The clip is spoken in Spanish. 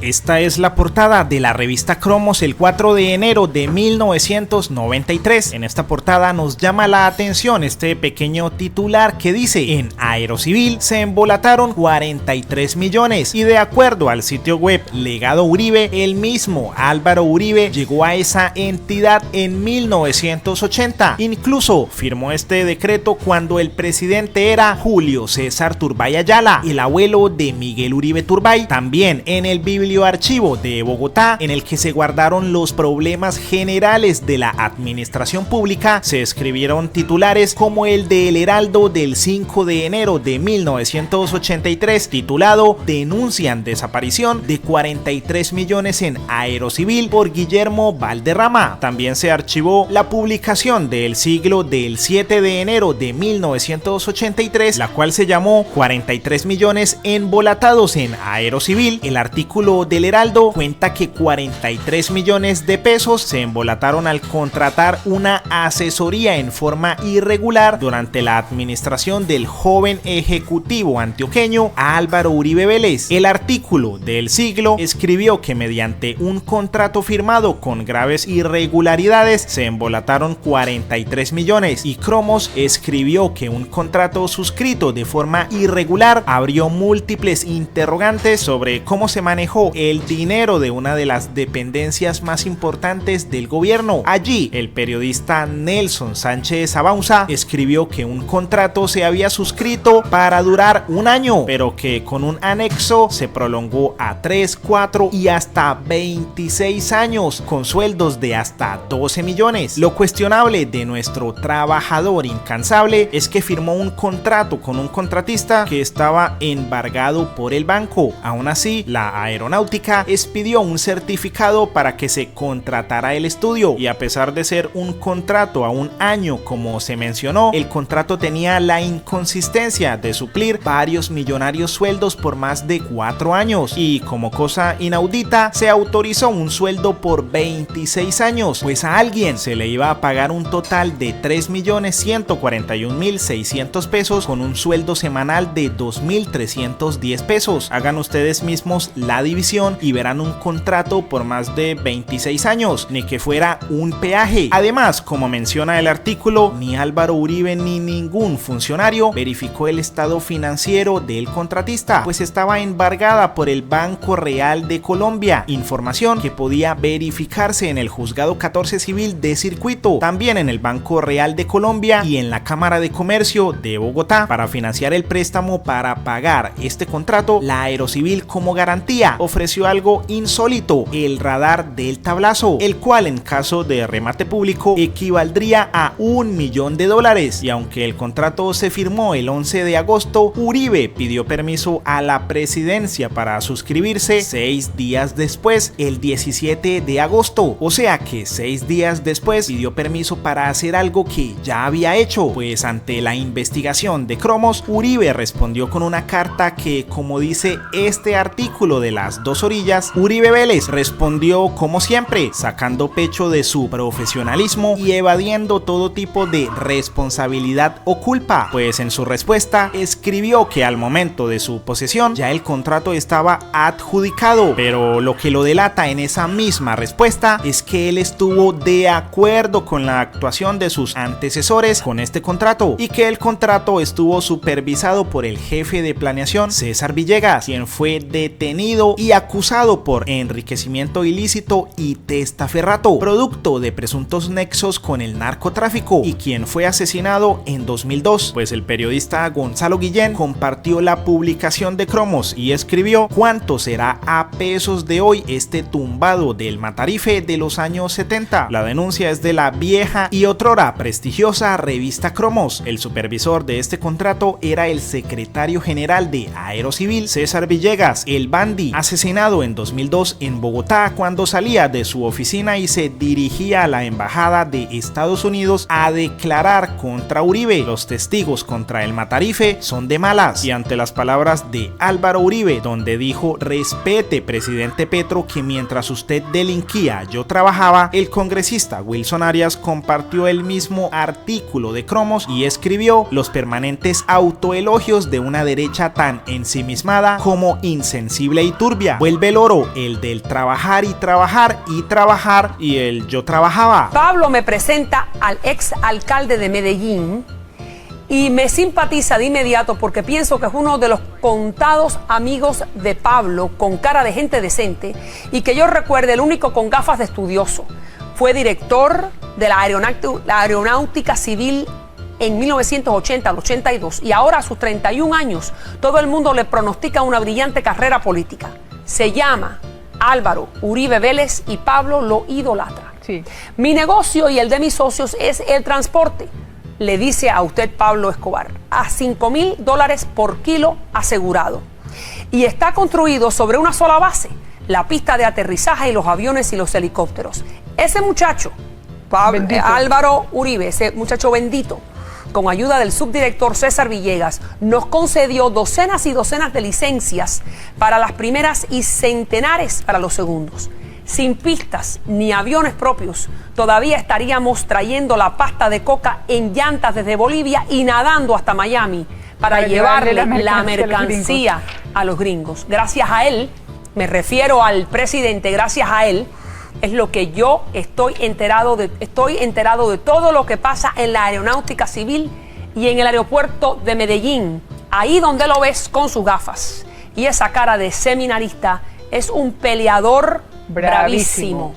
Esta es la portada de la revista Cromos el 4 de enero de 1993. En esta portada nos llama la atención este pequeño titular que dice: en Aerocivil se embolataron 43 millones y de acuerdo al sitio web Legado Uribe, el mismo Álvaro Uribe llegó a esa entidad en 1980. Incluso firmó este decreto cuando el presidente era Julio César Turbay Ayala, el abuelo de Miguel Uribe Turbay. También en el biblioarchivo de Bogotá, en el que se guardaron los problemas generales de la administración pública, se escribieron titulares como el de El Heraldo del 5 de enero de 1983, titulado "Denuncian desaparición de 43 millones en Aerocivil por Guillermo Valderrama". También se archivó la publicación de El Siglo del 7 de enero de 1983, la cual se llamó 43 millones embolatados en Aerocivil. El artículo del Heraldo cuenta que 43 millones de pesos se embolataron al contratar una asesoría en forma irregular durante la administración del joven ejecutivo antioqueño Álvaro Uribe Vélez. El artículo del Siglo escribió que mediante un contrato firmado con graves irregularidades se embolataron 43 millones y Cromos escribió que un contrato suscrito de forma irregular abrió múltiples interrogantes sobre cómo se manejó el dinero de una de las dependencias más importantes del gobierno. Allí, el periodista Nelson Sánchez Abaunza escribió que un contrato se había suscrito para durar un año, pero que con un anexo se prolongó a 3, 4 y hasta 26 años, con sueldos de hasta 12 millones. Lo cuestionable de nuestro trabajador incansable es que firmó un contrato con un contratista que estaba embargado por el banco. Aún así, la aeronáutica expidió un certificado para que se contratara el estudio y a pesar de ser un contrato a un año como se mencionó, el contrato tenía la inconsistencia de suplir varios millonarios sueldos por más de 4 años y como cosa inaudita se autorizó un sueldo por 26 años, pues a alguien se le iba a pagar un total de 3.141.600 pesos con un sueldo semanal de 2.310 pesos. Hagan ustedes mismos la división y verán un contrato por más de 26 años, ni que fuera un peaje. Además, como menciona el artículo, ni Álvaro Uribe ni ningún funcionario verificó el estado financiero del contratista, pues estaba embargada por el Banco Real de Colombia, información que podía verificarse en el Juzgado 14 Civil de Circuito, también en el Banco Real de Colombia y en la Cámara de Comercio de Bogotá. Para financiar el préstamo para pagar este contrato, la Aerocivil como garantía ofreció algo insólito: el radar del tablazo, el cual en caso de remate público equivaldría a $1 millón. Y aunque el contrato se firmó el 11 de agosto, Uribe pidió permiso a la presidencia para suscribirse 6 días después, el 17 de agosto. O sea que 6 días después pidió permiso para hacer algo que ya había hecho, pues ante la investigación de Cromos, Uribe respondió con una carta que, como dice este artículo de Las Dos Orillas, Uribe Vélez respondió como siempre, sacando pecho de su profesionalismo y evadiendo todo tipo de responsabilidad o culpa, pues en su respuesta escribió que al momento de su posesión ya el contrato estaba adjudicado, pero lo que lo delata en esa misma respuesta es que él estuvo de acuerdo con la actuación de sus antecesores con este contrato y que el contrato estuvo supervisado por el jefe de planeación César Villegas, quien fue detenido y acusado por enriquecimiento ilícito y testaferrato, producto de presuntos nexos con el narcotráfico, y quien fue asesinado en 2002, pues el periodista Gonzalo Guillén compartió la publicación de Cromos y escribió: ¿cuánto será a pesos de hoy este tumbado del Matarife de los años 70? La denuncia es de la vieja y otrora prestigiosa revista Cromos. El supervisor de este contrato era el secretario general de Aerocivil, César Villegas, el Bandi, asesinado en 2002 en Bogotá cuando salía de su oficina y se dirigía a la embajada de Estados Unidos a declarar contra Uribe. Los testigos contra el Matarife son de malas, y ante las palabras de Álvaro Uribe, donde dijo: respete, presidente Petro, que mientras usted delinquía yo trabajaba, el congresista Wilson Arias compartió el mismo artículo de Cromos y escribió: los permanentes autoelogios de una derecha tan ensimismada como insensible y turbia. cambia. Vuelve el oro, el del trabajar y trabajar y trabajar y el yo trabajaba. Pablo me presenta al ex alcalde de Medellín y me simpatiza de inmediato porque pienso que es uno de los contados amigos de Pablo con cara de gente decente y que yo recuerde el único con gafas de estudioso. Fue director de la Aeronáutica Civil en 1980 al 82 y ahora a sus 31 años todo el mundo le pronostica una brillante carrera política. Se llama Álvaro Uribe Vélez y Pablo lo idolatra. Sí. Mi negocio y el de mis socios es el transporte, le dice a usted Pablo Escobar, a $5,000 por kilo asegurado. Y está construido sobre una sola base, la pista de aterrizaje y los aviones y los helicópteros. Ese muchacho, Álvaro Uribe, ese muchacho bendito, con ayuda del subdirector César Villegas, nos concedió docenas y docenas de licencias para las primeras y centenares para los segundos. Sin pistas ni aviones propios, todavía estaríamos trayendo la pasta de coca en llantas desde Bolivia y nadando hasta Miami para llevarle la mercancía a los gringos. Gracias a él, me refiero al presidente, gracias a él, es lo que yo estoy enterado de todo lo que pasa en la aeronáutica civil y en el aeropuerto de Medellín, ahí donde lo ves con sus gafas. Y esa cara de seminarista es un peleador bravísimo.